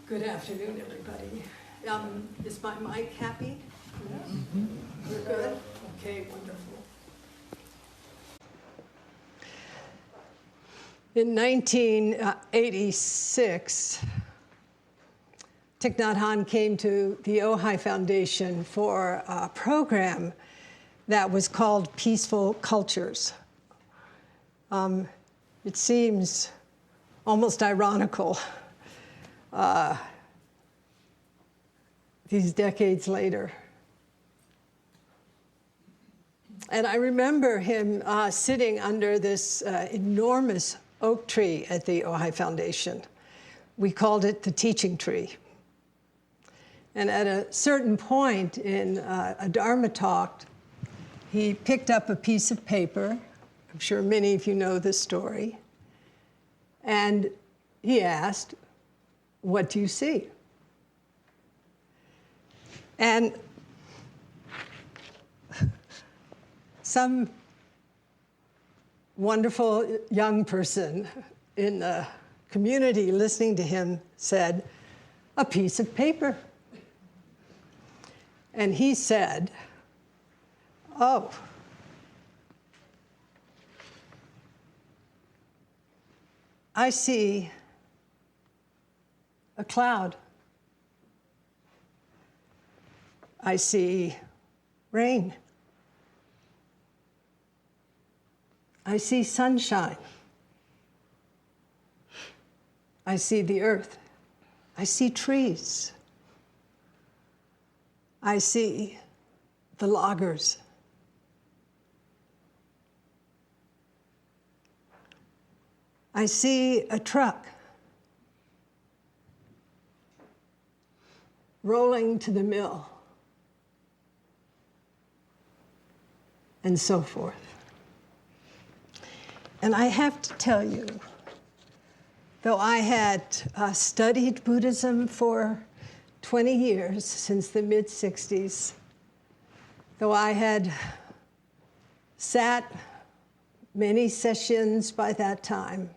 Good afternoon, everybody. Is my mic happy? Yes. We're good? Okay, wonderful. In 1986, Thich Nhat Hanh came to the Ojai Foundation for a program that was called Peaceful Cultures. It seems almost ironical these decades later. And I remember him sitting under this enormous oak tree at the Ojai Foundation. We called it the teaching tree. And at a certain point in a Dharma Talk, he picked up a piece of paper. I'm sure many of you know this story. And he asked, "What do you see?" And some wonderful young person in the community listening to him said, "A piece of paper." And he said, "Oh, I see a cloud. I see rain. I see sunshine. I see the earth. I see trees. I see the loggers. I see a truck rolling to the mill, and so forth." And I have to tell you, though I had studied Buddhism for 20 years, since the mid-60s, though I had sat many sessions by that time,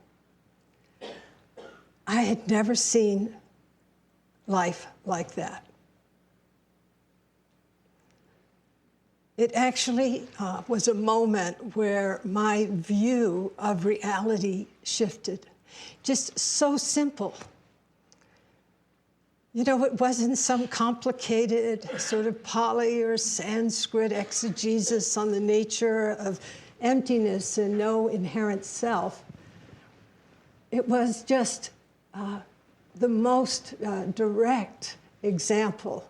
I had never seen life like that. It actually was a moment where my view of reality shifted. Just so simple. You know, it wasn't some complicated sort of Pali or Sanskrit exegesis on the nature of emptiness and no inherent self. It was just the most direct example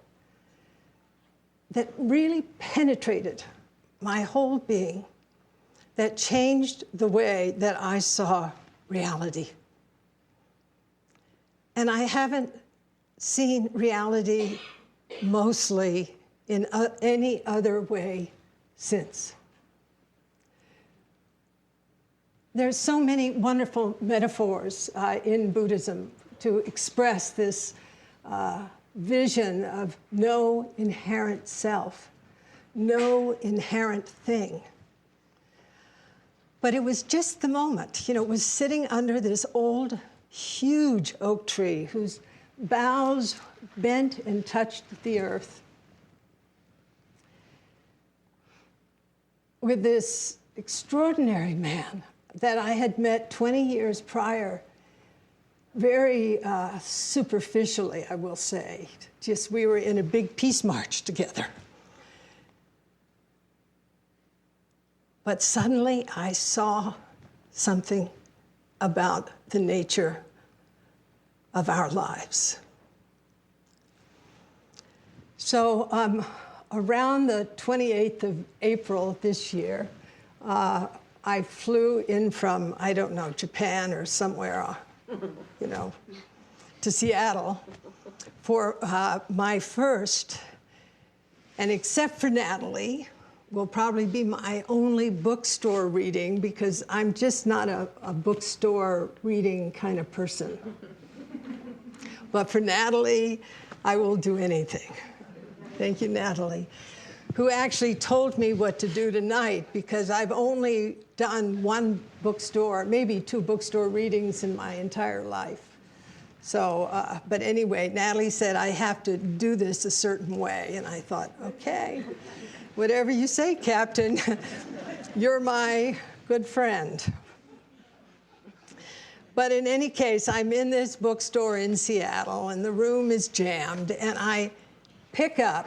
that really penetrated my whole being, that changed the way that I saw reality. And I haven't seen reality mostly in any other way since. There's so many wonderful metaphors in Buddhism to express this vision of no inherent self, no inherent thing. But it was just the moment. You know, it was sitting under this old, huge oak tree whose boughs bent and touched the earth, with this extraordinary man that I had met 20 years prior, very superficially, I will say. Just we were in a big peace march together. But suddenly I saw something about the nature of our lives. So around the 28th of April this year, I flew in from, I don't know, Japan or somewhere, you know, to Seattle for my first, and except for Natalie, will probably be my only bookstore reading, because I'm just not a bookstore reading kind of person. But for Natalie, I will do anything. Thank you, Natalie, who actually told me what to do tonight, because I've only done one bookstore, maybe two bookstore readings in my entire life. So, but anyway, Natalie said, I have to do this a certain way. And I thought, okay, whatever you say, Captain, you're my good friend. But in any case, I'm in this bookstore in Seattle, and the room is jammed, and I pick up,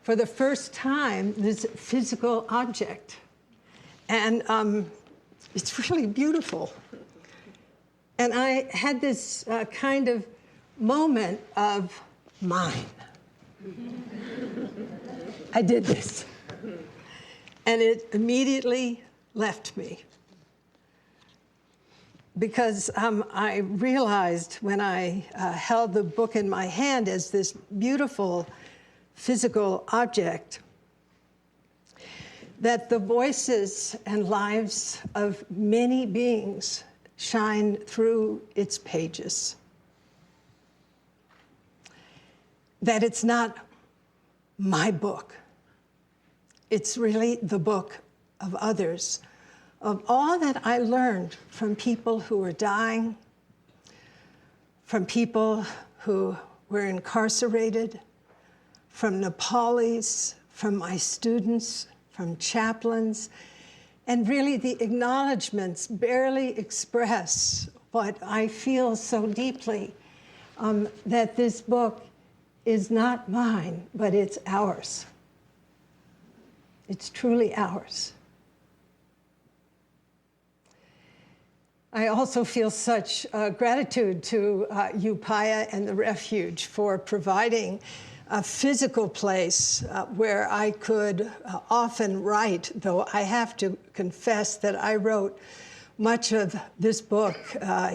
for the first time, this physical object. And it's really beautiful. And I had this kind of moment of mine. I did this. And it immediately left me. Because I realized when I held the book in my hand as this beautiful physical object, that the voices and lives of many beings shine through its pages. That it's not my book. It's really the book of others, of all that I learned from people who were dying, from people who were incarcerated, from Nepalis, from my students, from chaplains, and really the acknowledgments barely express what I feel so deeply, that this book is not mine, but it's ours. It's truly ours. I also feel such gratitude to Upaya and the Refuge for providing a physical place where I could often write, though I have to confess that I wrote much of this book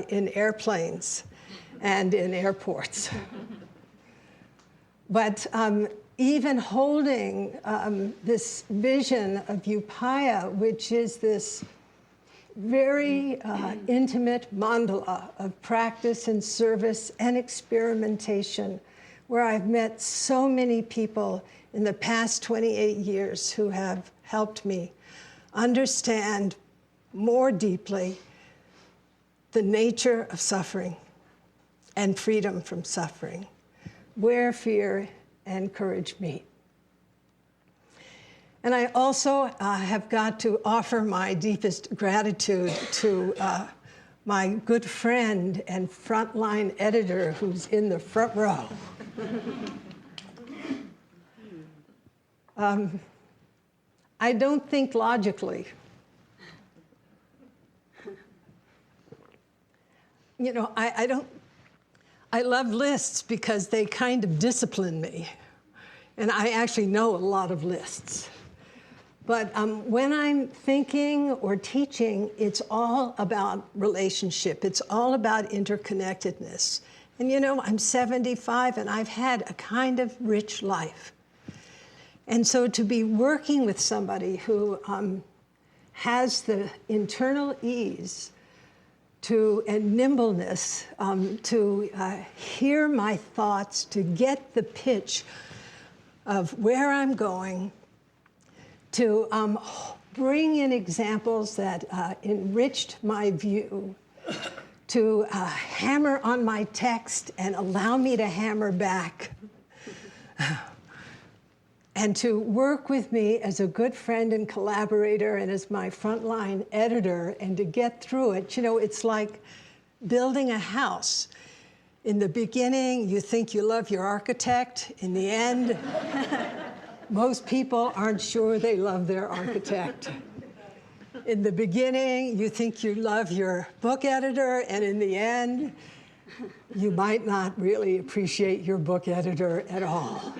in airplanes and in airports. But even holding this vision of Upaya, which is this very intimate mandala of practice and service and experimentation, where I've met so many people in the past 28 years who have helped me understand more deeply the nature of suffering and freedom from suffering, where fear and courage meet. And I also have got to offer my deepest gratitude to my good friend and frontline editor who's in the front row. I don't think logically. You know, I love lists because they kind of discipline me. And I actually know a lot of lists. But when I'm thinking or teaching, it's all about relationship. It's all about interconnectedness. And you know, I'm 75 and I've had a kind of rich life. And so to be working with somebody who has the internal ease and nimbleness to hear my thoughts, to get the pitch of where I'm going, to bring in examples that enriched my view, to hammer on my text and allow me to hammer back, and to work with me as a good friend and collaborator and as my frontline editor, and to get through it. You know, it's like building a house. In the beginning, you think you love your architect. In the end, most people aren't sure they love their architect. In the beginning, you think you love your book editor, and in the end, you might not really appreciate your book editor at all.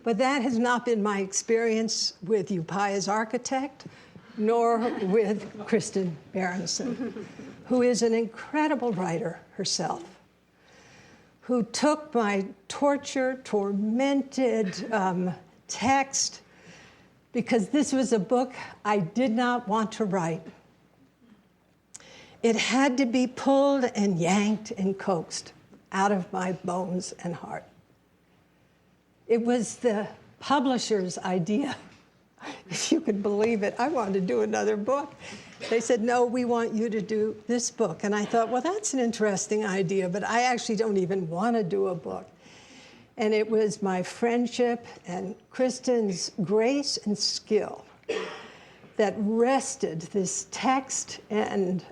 But that has not been my experience with Upaya's architect, nor with Kristen Berenson, who is an incredible writer herself, who took my tormented text, because this was a book I did not want to write. It had to be pulled and yanked and coaxed out of my bones and heart. It was the publisher's idea. if you could believe it, I wanted to do another book. They said, no, we want you to do this book. And I thought, well, that's an interesting idea, but I actually don't even want to do a book. And it was my friendship and Kristen's grace and skill that wrested this text and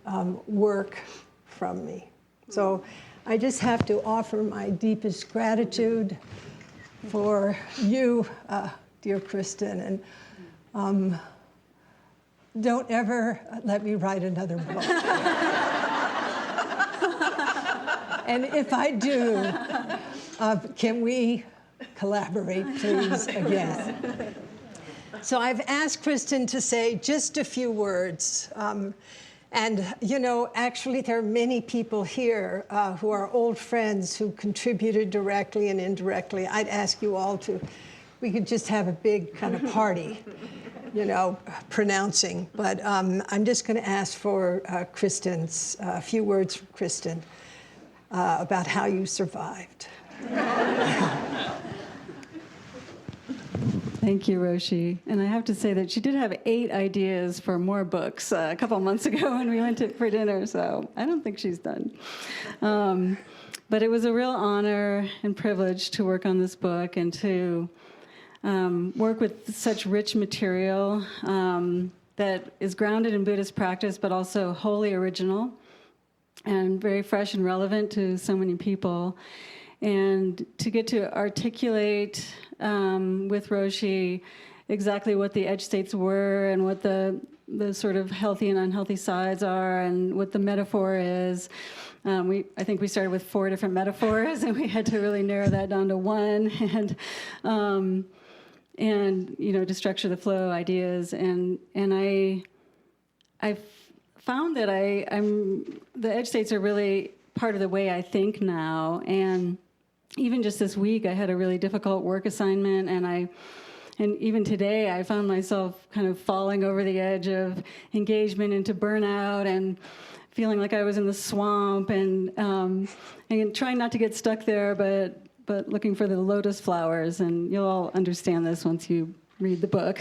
work from me. So I just have to offer my deepest gratitude for you, dear Kristen, and don't ever let me write another book. And if I do, can we collaborate, please, again? So I've asked Kristen to say just a few words. And, you know, actually there are many people here who are old friends who contributed directly and indirectly. I'd ask you all to, we could just have a big kind of party, you know, pronouncing. But I'm just going to ask for Kristen's, a few words from Kristen about how you survived. Thank you, Roshi. And I have to say that she did have 8 ideas for more books a couple months ago when we went for dinner, so I don't think she's done. But it was a real honor and privilege to work on this book and to work with such rich material that is grounded in Buddhist practice, but also wholly original and very fresh and relevant to so many people. And to get to articulate with Roshi exactly what the edge states were and what the sort of healthy and unhealthy sides are and what the metaphor is. I think we started with 4 different metaphors, and we had to really narrow that down to 1, and you know, to structure the flow ideas. And I found that the edge states are really part of the way I think now. And even just this week, I had a really difficult work assignment, and even today, I found myself kind of falling over the edge of engagement into burnout and feeling like I was in the swamp, and trying not to get stuck there, but looking for the lotus flowers. And you'll all understand this once you read the book.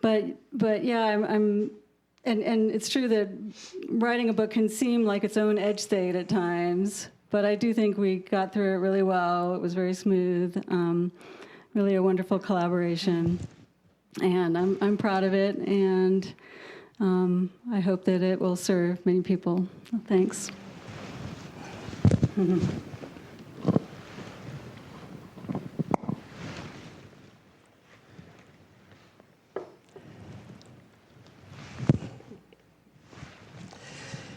But yeah, and it's true that writing a book can seem like its own edge state at times. But I do think we got through it really well. It was very smooth, really a wonderful collaboration. And I'm proud of it, and I hope that it will serve many people. Thanks.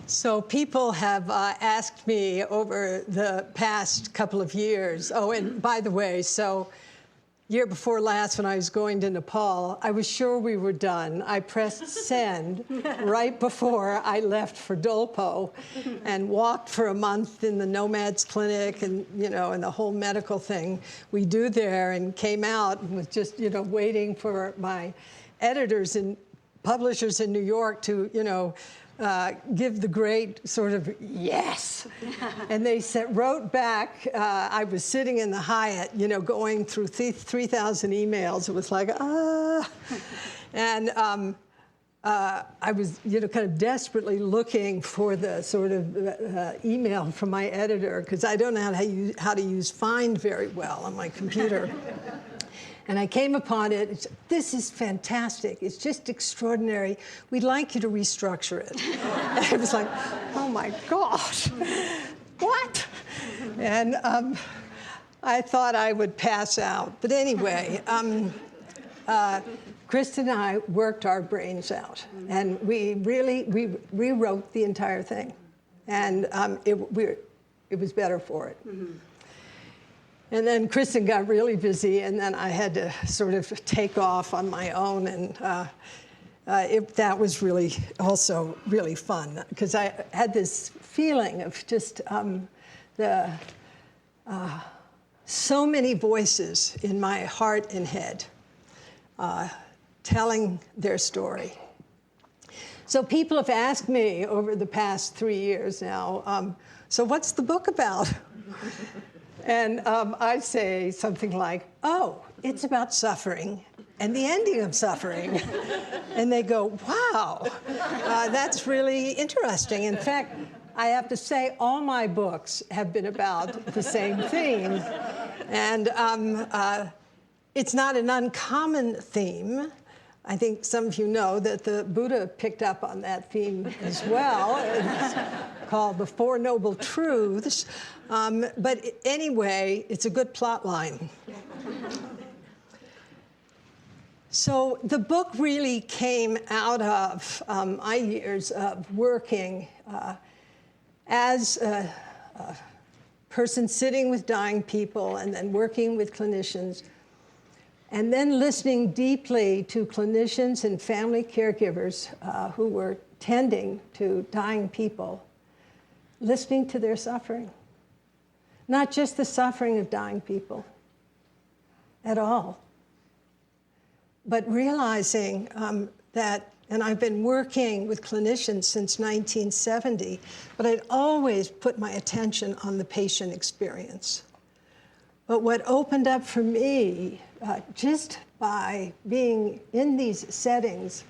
So people have asked me over the past couple of years, oh, and by the way, so year before last when I was going to Nepal, I was sure we were done. I pressed send right before I left for Dolpo and walked for a month in the Nomads Clinic and, you know, and the whole medical thing we do there, and came out and was just, you know, waiting for my editors and publishers in New York to, you know, give the great sort of yes. And they wrote back, I was sitting in the Hyatt, you know, going through 3,000 emails. It was like, And I was, you know, kind of desperately looking for the sort of email from my editor, because I don't know how to use Find very well on my computer. And I came upon it. This is fantastic. It's just extraordinary. We'd like you to restructure it. And I was like, oh my gosh, what? And I thought I would pass out. But anyway, Kristen and I worked our brains out. And we rewrote the entire thing. And it was better for it. Mm-hmm. And then Kristen got really busy, and then I had to sort of take off on my own, and that was really also really fun, because I had this feeling of just so many voices in my heart and head telling their story. So people have asked me over the past 3 years now, so what's the book about? And I say something like, oh, it's about suffering and the ending of suffering. And they go, wow, that's really interesting. In fact, I have to say, all my books have been about the same theme. And it's not an uncommon theme. I think some of you know that the Buddha picked up on that theme as well. It's called The Four Noble Truths. But anyway, it's a good plot line. So the book really came out of my years of working as a person sitting with dying people and then working with clinicians, and then listening deeply to clinicians and family caregivers who were tending to dying people, listening to their suffering. Not just the suffering of dying people at all, but realizing that, and I've been working with clinicians since 1970, but I'd always put my attention on the patient experience. But what opened up for me, just by being in these settings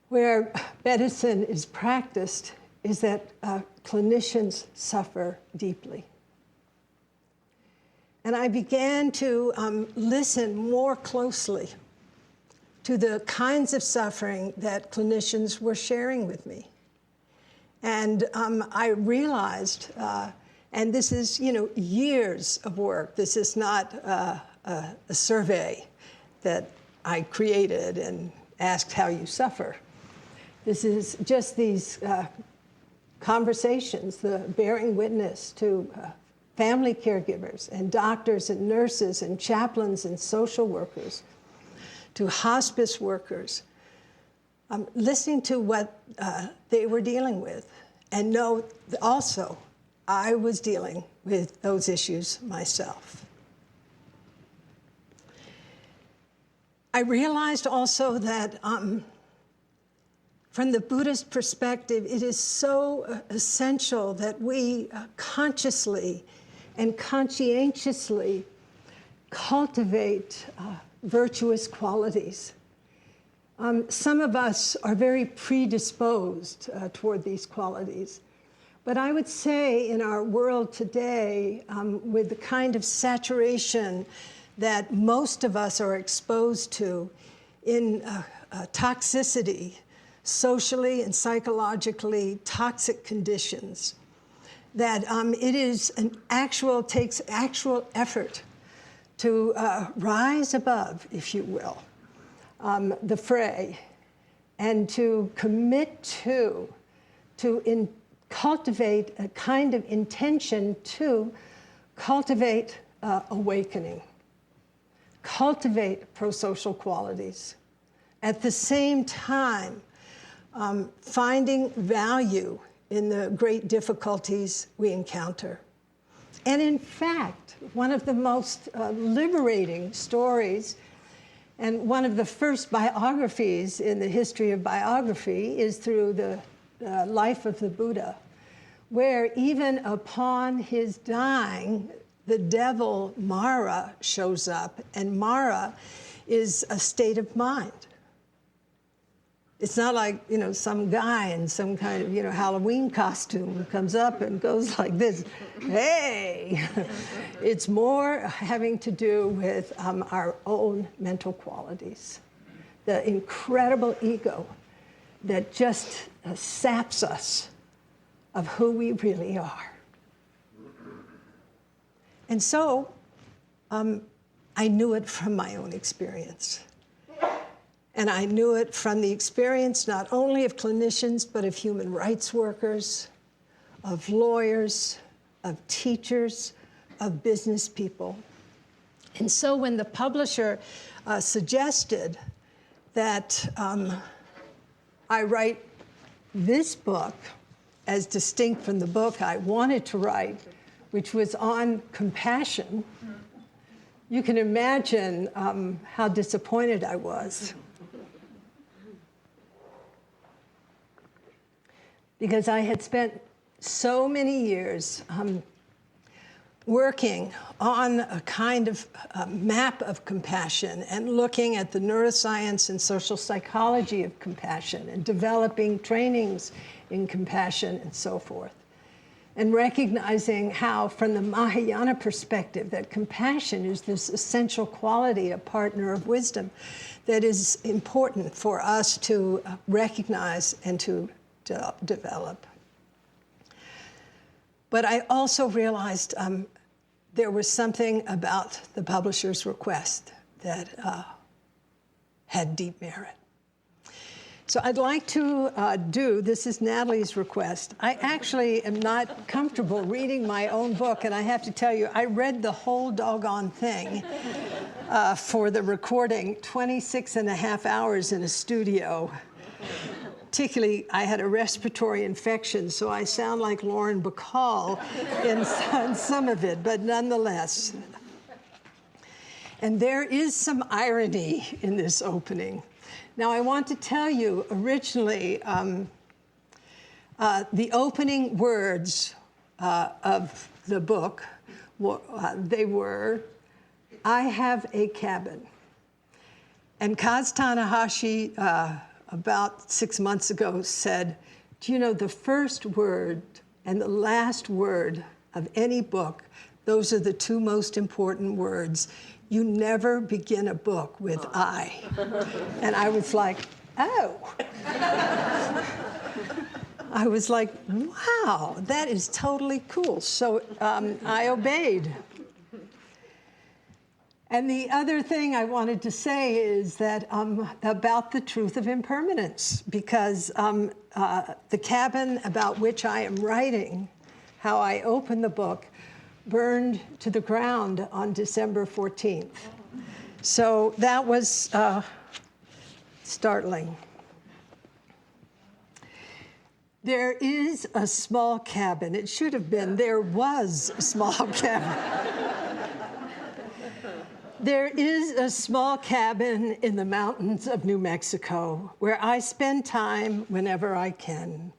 where medicine is practiced, is that clinicians suffer deeply. And I began to listen more closely to the kinds of suffering that clinicians were sharing with me. And I realized, and this is, years of work. This is not a survey that I created and asked how you suffer. This is just these conversations, the bearing witness to family caregivers and doctors and nurses and chaplains and social workers, to hospice workers, listening to what they were dealing with, and know also I was dealing with those issues myself. I realized also that from the Buddhist perspective, it is so essential that we consciously and conscientiously cultivate virtuous qualities. Some of us are very predisposed toward these qualities. But I would say in our world today, with the kind of saturation that most of us are exposed to in toxicity, socially and psychologically toxic conditions, that takes actual effort to rise above, if you will, the fray, and to commit to cultivate a kind of intention to cultivate awakening, cultivate pro-social qualities. At the same time, finding value in the great difficulties we encounter. And in fact, one of the most liberating stories, and one of the first biographies in the history of biography, is through the life of the Buddha, where even upon his dying, the devil Mara shows up, and Mara is a state of mind. It's not like, some guy in some kind of, Halloween costume who comes up and goes like this, hey! It's more having to do with our own mental qualities, the incredible ego that just saps us of who we really are. And so I knew it from my own experience. And I knew it from the experience not only of clinicians, but of human rights workers, of lawyers, of teachers, of business people. And so when the publisher suggested that I write this book as distinct from the book I wanted to write, which was on compassion, you can imagine how disappointed I was. Because I had spent so many years working on a kind of map of compassion and looking at the neuroscience and social psychology of compassion and developing trainings in compassion and so forth. And recognizing how, from the Mahayana perspective, that compassion is this essential quality, a partner of wisdom, that is important for us to recognize and to develop. But I also realized there was something about the publisher's request that had deep merit. So I'd like to this is Natalie's request. I actually am not comfortable reading my own book, and I have to tell you, I read the whole doggone thing for the recording, 26 and a half hours in a studio. Particularly, I had a respiratory infection, so I sound like Lauren Bacall in some of it, but nonetheless. And there is some irony in this opening. Now, I want to tell you, originally, the opening words of the book, they were, "I have a cabin." And Kaz Tanahashi, about 6 months ago, said, do you know, the first word and the last word of any book, those are the two most important words. You never begin a book with I. And I was like, oh. I was like, wow, that is totally cool. So I obeyed. And the other thing I wanted to say is that about the truth of impermanence, because the cabin about which I am writing, how I open the book, burned to the ground on December 14th. So that was startling. There is a small cabin. It should have been, there was a small cabin. There is a small cabin in the mountains of New Mexico where I spend time whenever I can.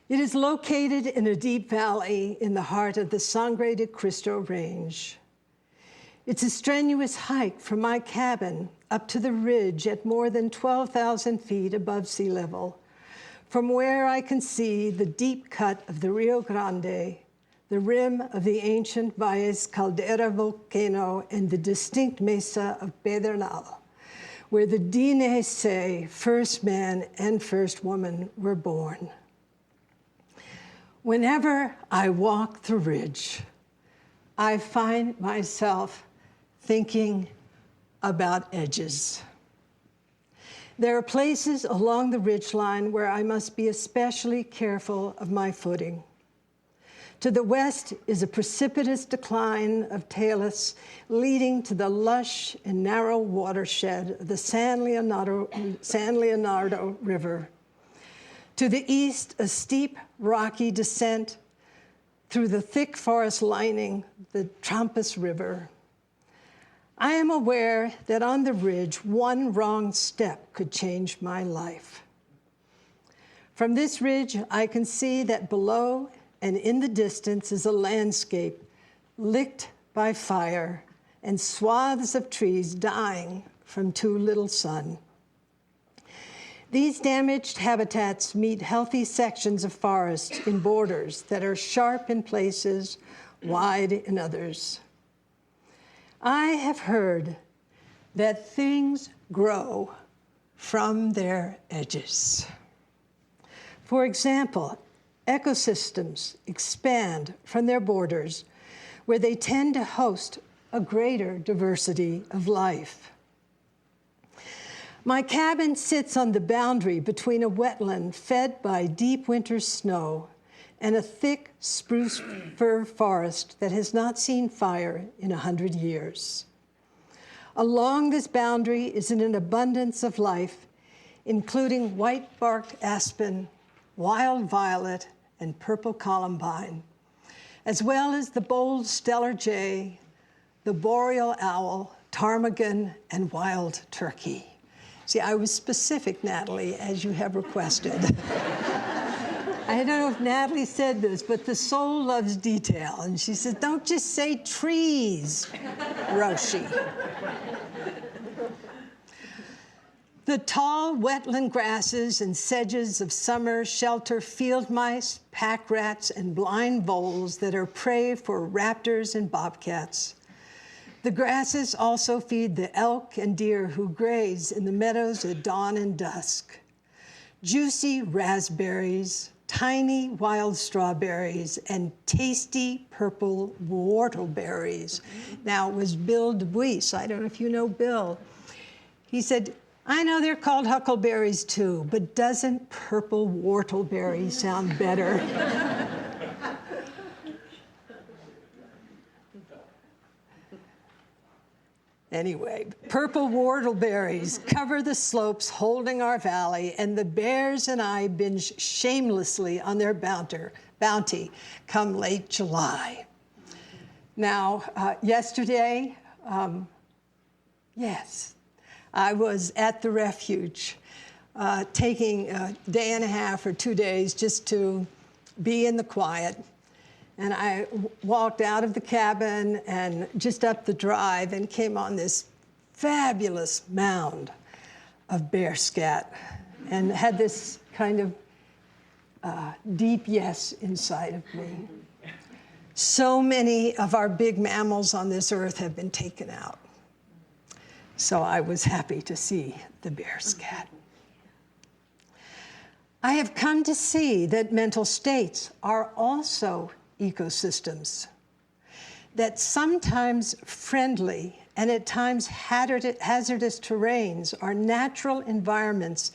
It is located in a deep valley in the heart of the Sangre de Cristo Range. It's a strenuous hike from my cabin up to the ridge at more than 12,000 feet above sea level, from where I can see the deep cut of the Rio Grande, the rim of the ancient Valles Caldera volcano, and the distinct mesa of Pedernal, where the Diné first man and first woman were born. Whenever I walk the ridge, I find myself thinking about edges. There are places along the ridgeline where I must be especially careful of my footing. To the west is a precipitous decline of talus leading to the lush and narrow watershed of the San Leonardo River. To the east, a steep, rocky descent through the thick forest lining the Trampas River. I am aware that on the ridge, one wrong step could change my life. From this ridge, I can see that below and in the distance is a landscape licked by fire and swaths of trees dying from too little sun. These damaged habitats meet healthy sections of forest in borders that are sharp in places, wide in others. I have heard that things grow from their edges. For example, ecosystems expand from their borders where they tend to host a greater diversity of life. My cabin sits on the boundary between a wetland fed by deep winter snow and a thick spruce fir forest that has not seen fire in 100 years. Along this boundary is an abundance of life, including white-barked aspen, wild violet, and purple columbine, as well as the bold stellar jay, the boreal owl, ptarmigan, and wild turkey. See, I was specific, Natalie, as you have requested. I don't know if Natalie said this, but the soul loves detail. And she said, don't just say trees, Roshi. The tall wetland grasses and sedges of summer shelter field mice, pack rats, and blind voles that are prey for raptors and bobcats. The grasses also feed the elk and deer who graze in the meadows at dawn and dusk. Juicy raspberries, tiny wild strawberries, and tasty purple whortleberries. Now, it was Bill DeBuise. I don't know if you know Bill. He said, I know they're called huckleberries too, but doesn't purple whortleberry sound better? Anyway, purple whortleberries cover the slopes holding our valley, and the bears and I binge shamelessly on their bounty come late July. Now, yesterday, yes, I was at the refuge, taking a day and a half or 2 days just to be in the quiet. And I walked out of the cabin and just up the drive and came on this fabulous mound of bear scat and had this kind of deep yes inside of me. So many of our big mammals on this earth have been taken out. So I was happy to see the bear scat. I have come to see that mental states are also ecosystems, that sometimes friendly and at times hazardous terrains are natural environments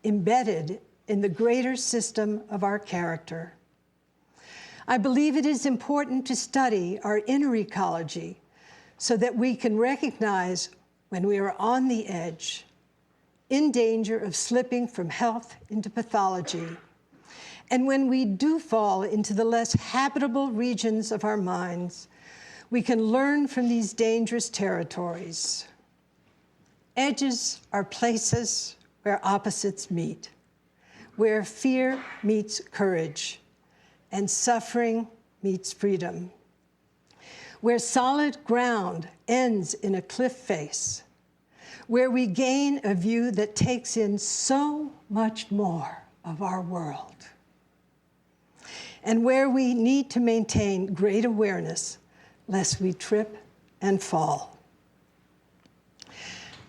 embedded in the greater system of our character. I believe it is important to study our inner ecology so that we can recognize when we are on the edge, in danger of slipping from health into pathology, and when we do fall into the less habitable regions of our minds, we can learn from these dangerous territories. Edges are places where opposites meet, where fear meets courage, and suffering meets freedom, where solid ground ends in a cliff face, where we gain a view that takes in so much more of our world, and where we need to maintain great awareness lest we trip and fall.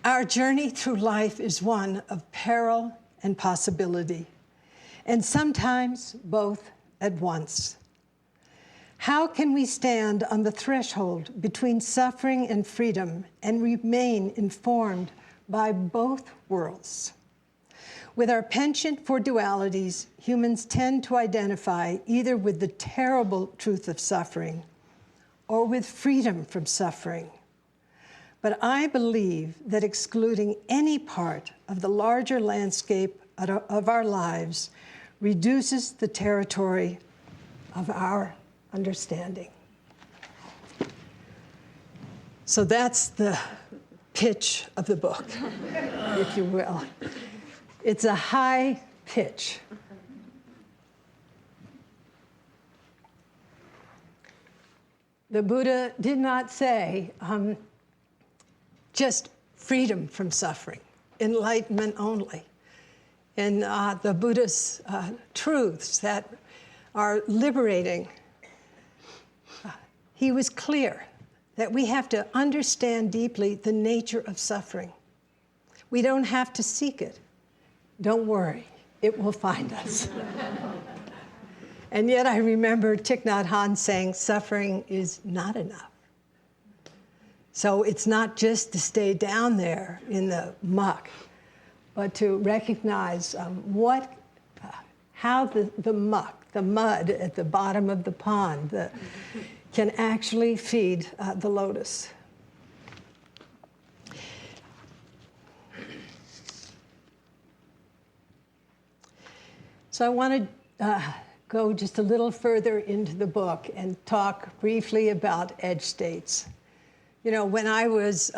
Our journey through life is one of peril and possibility, and sometimes both at once. How can we stand on the threshold between suffering and freedom and remain informed by both worlds? With our penchant for dualities, humans tend to identify either with the terrible truth of suffering or with freedom from suffering. But I believe that excluding any part of the larger landscape of our lives reduces the territory of our understanding. So that's the pitch of the book, if you will. It's a high pitch. The Buddha did not say just freedom from suffering, enlightenment only. In the Buddha's truths that are liberating, he was clear that we have to understand deeply the nature of suffering. We don't have to seek it. Don't worry, it will find us. And yet I remember Thich Nhat Hanh saying, suffering is not enough. So it's not just to stay down there in the muck, but to recognize how the muck, the mud at the bottom of the pond can actually feed the lotus. So I want to go just a little further into the book and talk briefly about edge states. You know, when I was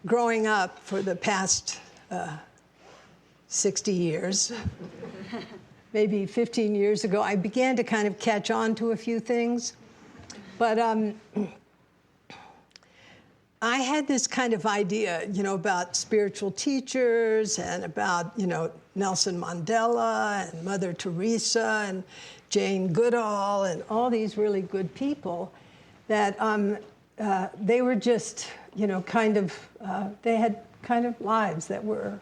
growing up for the past 60 years, maybe 15 years ago, I began to kind of catch on to a few things. But I had this kind of idea, about spiritual teachers and about, Nelson Mandela and Mother Teresa and Jane Goodall and all these really good people, that they were just, they had kind of lives that were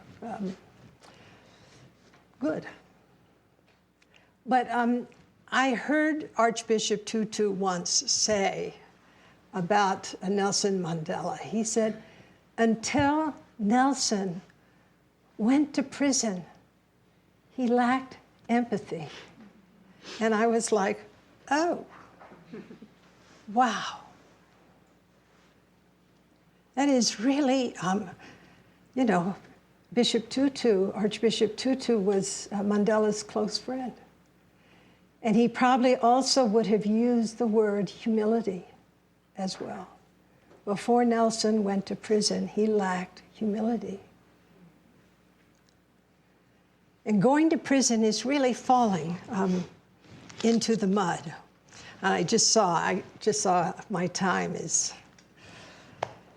good. But I heard Archbishop Tutu once say about Nelson Mandela, he said, until Nelson went to prison, he lacked empathy. And I was like, oh, wow. That is really, Bishop Tutu, Archbishop Tutu was Mandela's close friend. And he probably also would have used the word humility as well. Before Nelson went to prison, he lacked humility. And going to prison is really falling into the mud. I just saw my time is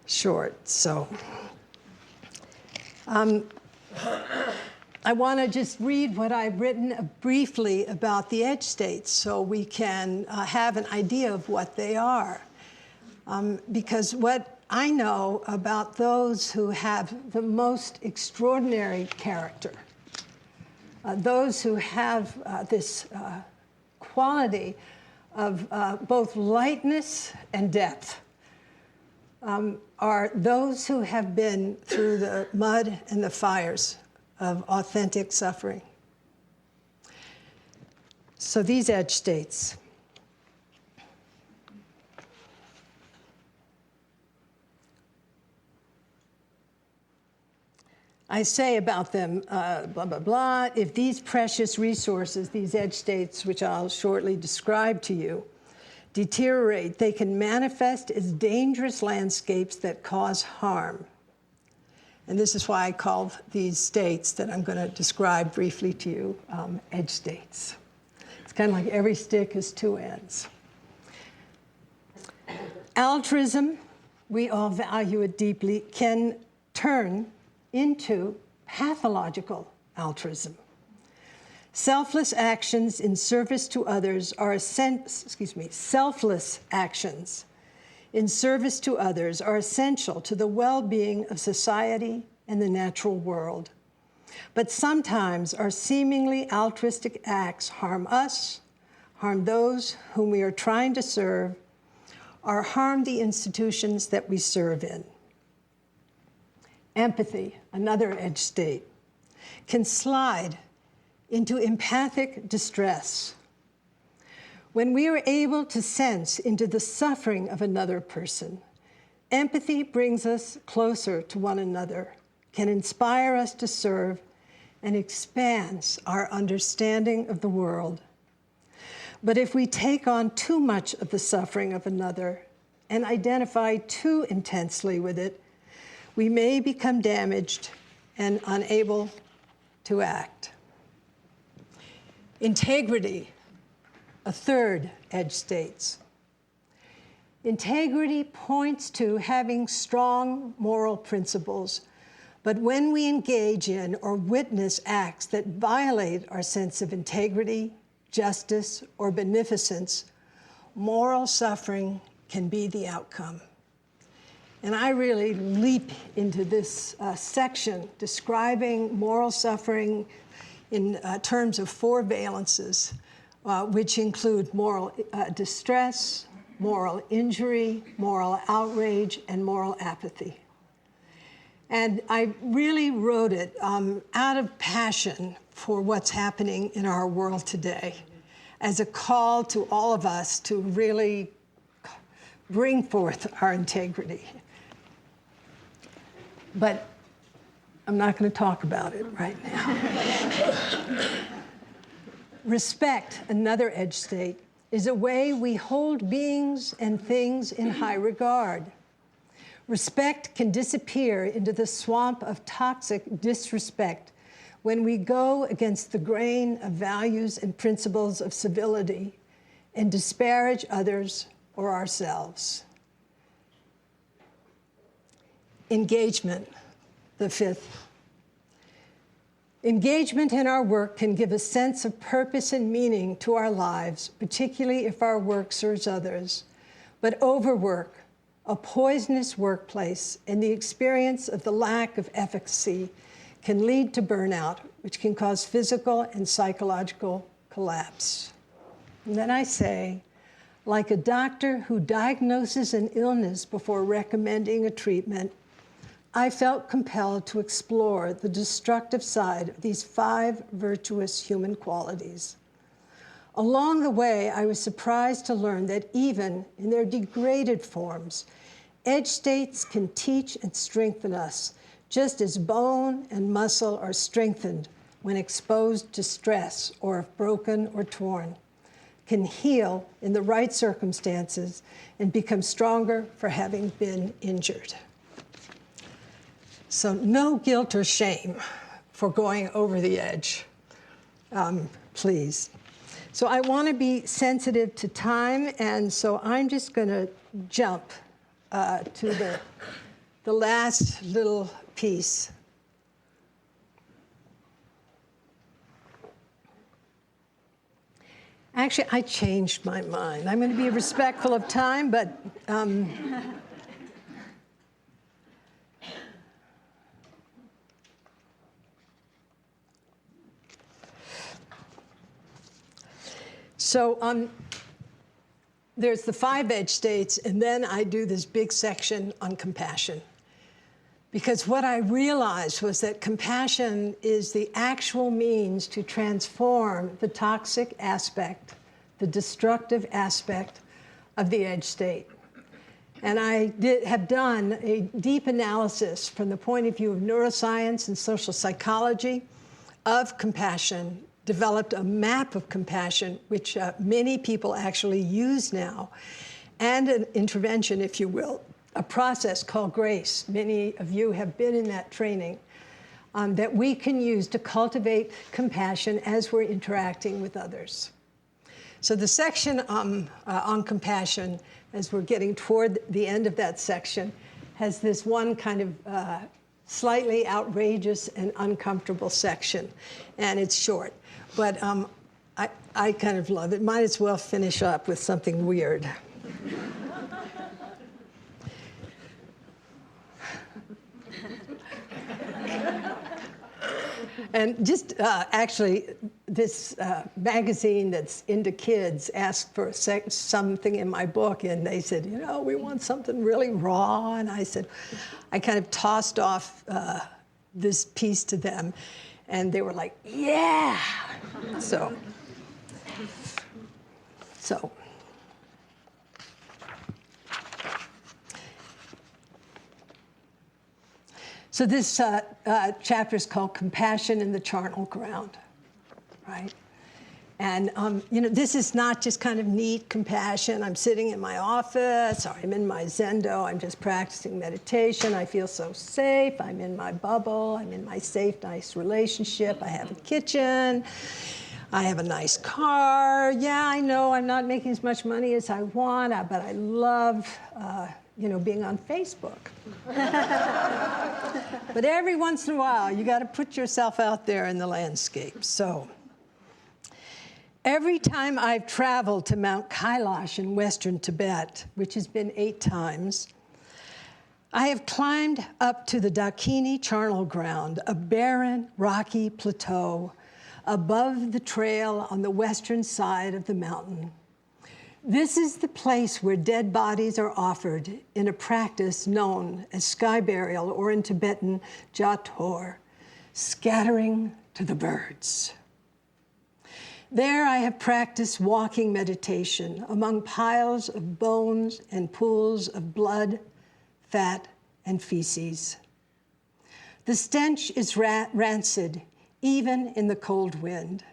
short, so. I want to just read what I've written briefly about the edge states so we can have an idea of what they are. Because what I know about those who have the most extraordinary character, those who have this quality of both lightness and depth, are those who have been through the mud and the fires of authentic suffering. So these edge states. I say about them, blah, blah, blah, if these precious resources, these edge states, which I'll shortly describe to you, deteriorate, they can manifest as dangerous landscapes that cause harm. And this is why I call these states that I'm going to describe briefly to you edge states. It's kind of like every stick has two ends. Altruism, we all value it deeply, can turn into pathological altruism. Selfless actions in service to others are selfless actions in service to others are essential to the well-being of society and the natural world. But sometimes our seemingly altruistic acts harm us, harm those whom we are trying to serve, or harm the institutions that we serve in. Empathy, another edge state, can slide into empathic distress. When we are able to sense into the suffering of another person, empathy brings us closer to one another, can inspire us to serve, and expands our understanding of the world. But if we take on too much of the suffering of another and identify too intensely with it, we may become damaged and unable to act. Integrity, a third edge states. Integrity points to having strong moral principles, but when we engage in or witness acts that violate our sense of integrity, justice, or beneficence, moral suffering can be the outcome. And I really leap into this section describing moral suffering in terms of four valences, which include moral distress, moral injury, moral outrage, and moral apathy. And I really wrote it out of passion for what's happening in our world today, as a call to all of us to really bring forth our integrity. But I'm not going to talk about it right now. Respect, another edge state, is a way we hold beings and things in high regard. Respect can disappear into the swamp of toxic disrespect when we go against the grain of values and principles of civility and disparage others or ourselves. Engagement, the fifth. Engagement in our work can give a sense of purpose and meaning to our lives, particularly if our work serves others. But overwork, a poisonous workplace, and the experience of the lack of efficacy can lead to burnout, which can cause physical and psychological collapse. And then I say, like a doctor who diagnoses an illness before recommending a treatment, I felt compelled to explore the destructive side of these 5 virtuous human qualities. Along the way, I was surprised to learn that even in their degraded forms, edge states can teach and strengthen us, just as bone and muscle are strengthened when exposed to stress or if broken or torn, can heal in the right circumstances and become stronger for having been injured. So no guilt or shame for going over the edge, please. So I want to be sensitive to time, and so I'm just going to jump to the last little piece. Actually, I changed my mind. I'm going to be respectful of time, but so there's the 5 edge states, and then I do this big section on compassion. Because what I realized was that compassion is the actual means to transform the toxic aspect, the destructive aspect of the edge state. And I have done a deep analysis from the point of view of neuroscience and social psychology of compassion, developed a map of compassion, which many people actually use now, and an intervention, if you will, a process called grace. Many of you have been in that training that we can use to cultivate compassion as we're interacting with others. So the section on compassion, as we're getting toward the end of that section, has this one kind of slightly outrageous and uncomfortable section, and it's short. But I kind of love it. Might as well finish up with something weird. And just actually, this magazine that's into kids asked for something in my book, and they said, you know, we want something really raw. And I said, I kind of tossed off this piece to them, and they were like, yeah. So. So this chapter is called Compassion in the Charnel Ground, right? And, you know, this is not just kind of neat compassion. I'm sitting in my office, or I'm in my Zendo, I'm just practicing meditation. I feel so safe. I'm in my bubble. I'm in my safe, nice relationship. I have a kitchen. I have a nice car. Yeah, I know I'm not making as much money as I want, but I love, you know, being on Facebook. But every once in a while, you got to put yourself out there in the landscape. So every time I've traveled to Mount Kailash in western Tibet, which has been 8 times, I have climbed up to the Dakini Charnel Ground, a barren, rocky plateau above the trail on the western side of the mountain. This is the place where dead bodies are offered in a practice known as sky burial, or in Tibetan, jator, scattering to the birds. There I have practiced walking meditation among piles of bones and pools of blood, fat, and feces. The stench is rancid, even in the cold wind.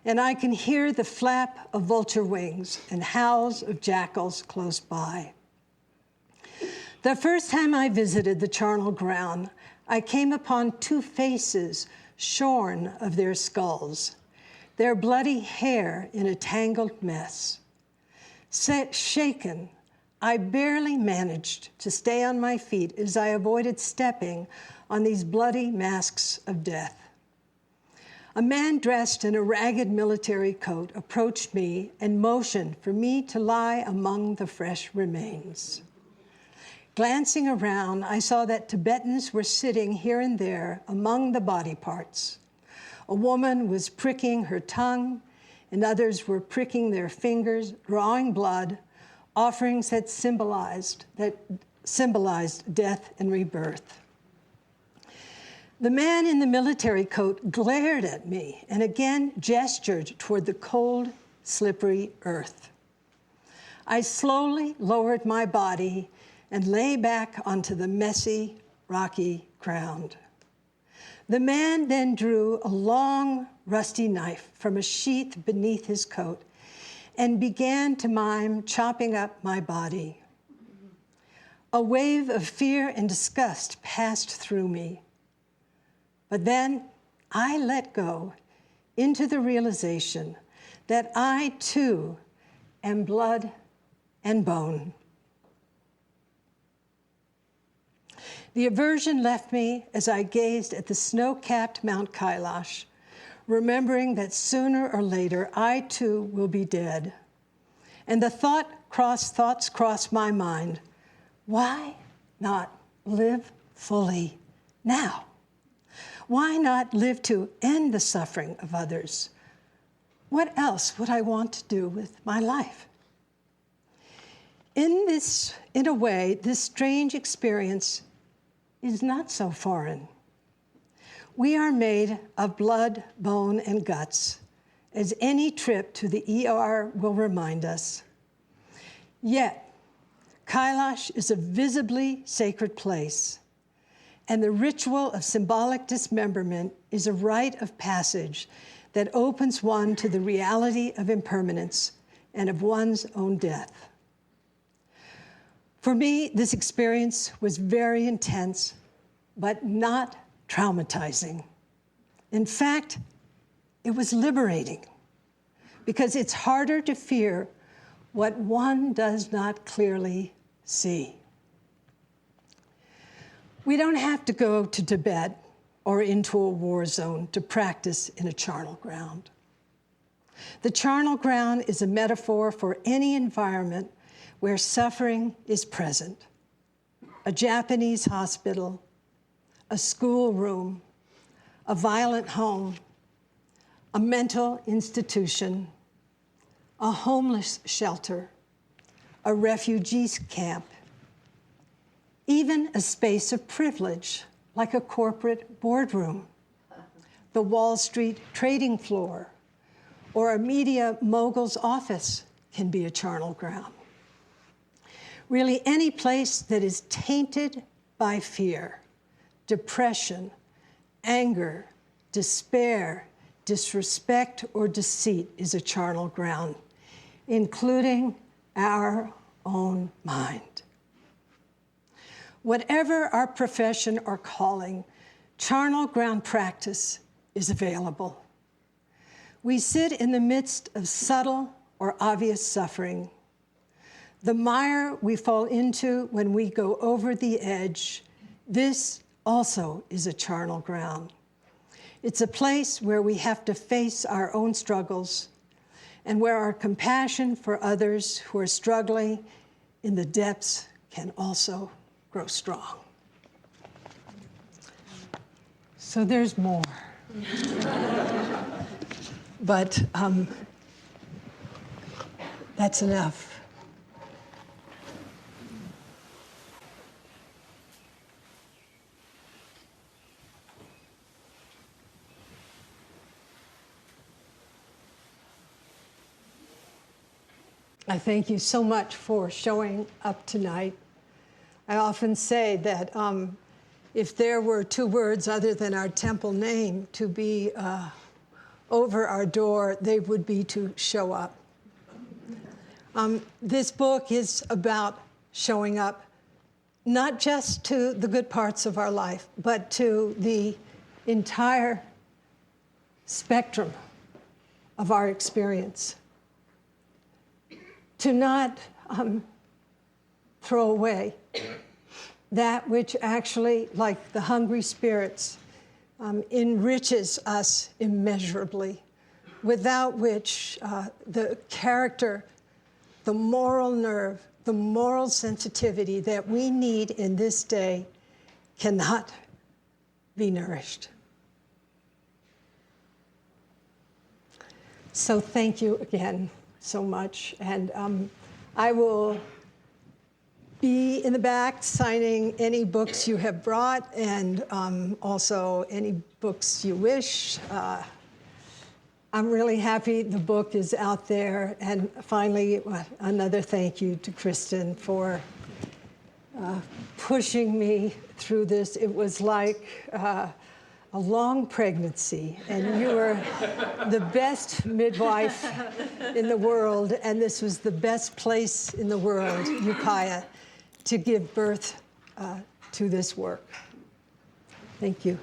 And I can hear the flap of vulture wings and howls of jackals close by. The first time I visited the charnel ground, I came upon 2 faces shorn of their skulls, their bloody hair in a tangled mess. Shaken, I barely managed to stay on my feet as I avoided stepping on these bloody masks of death. A man dressed in a ragged military coat approached me and motioned for me to lie among the fresh remains. Glancing around, I saw that Tibetans were sitting here and there among the body parts. A woman was pricking her tongue, and others were pricking their fingers, drawing blood, offerings that symbolized death and rebirth. The man in the military coat glared at me and again gestured toward the cold, slippery earth. I slowly lowered my body and lay back onto the messy, rocky ground. The man then drew a long, rusty knife from a sheath beneath his coat and began to mime chopping up my body. A wave of fear and disgust passed through me. But then I let go into the realization that I too am blood and bone. The aversion left me as I gazed at the snow-capped Mount Kailash, remembering that sooner or later I too will be dead. And the thoughts crossed my mind. Why not live fully now? Why not live to end the suffering of others? What else would I want to do with my life? In a way, this strange experience is not so foreign. We are made of blood, bone, and guts, as any trip to the ER will remind us. Yet, Kailash is a visibly sacred place, and the ritual of symbolic dismemberment is a rite of passage that opens one to the reality of impermanence and of one's own death. For me, this experience was very intense, but not traumatizing. In fact, it was liberating, because it's harder to fear what one does not clearly see. We don't have to go to Tibet or into a war zone to practice in a charnel ground. The charnel ground is a metaphor for any environment where suffering is present. A Japanese hospital, a schoolroom, a violent home, a mental institution, a homeless shelter, a refugee camp, even a space of privilege, like a corporate boardroom, the Wall Street trading floor, or a media mogul's office can be a charnel ground. Really, any place that is tainted by fear, depression, anger, despair, disrespect, or deceit is a charnel ground, including our own mind. Whatever our profession or calling, charnel ground practice is available. We sit in the midst of subtle or obvious suffering. The mire we fall into when we go over the edge, this also is a charnel ground. It's a place where we have to face our own struggles and where our compassion for others who are struggling in the depths can also grow strong. So there's more. But that's enough. I thank you so much for showing up tonight. I often say that if there were two words other than our temple name to be over our door, they would be to show up. This book is about showing up, not just to the good parts of our life, but to the entire spectrum of our experience. To not throw away that which actually, like the hungry spirits, enriches us immeasurably, without which the character, the moral nerve, the moral sensitivity that we need in this day cannot be nourished. So thank you again so much. And I will be in the back signing any books you have brought, and also any books you wish. I'm really happy the book is out there. And finally, another thank you to Kristen for pushing me through this. It was like a long pregnancy, and you were the best midwife in the world, and this was the best place in the world, Upaya, to give birth to this work. Thank you.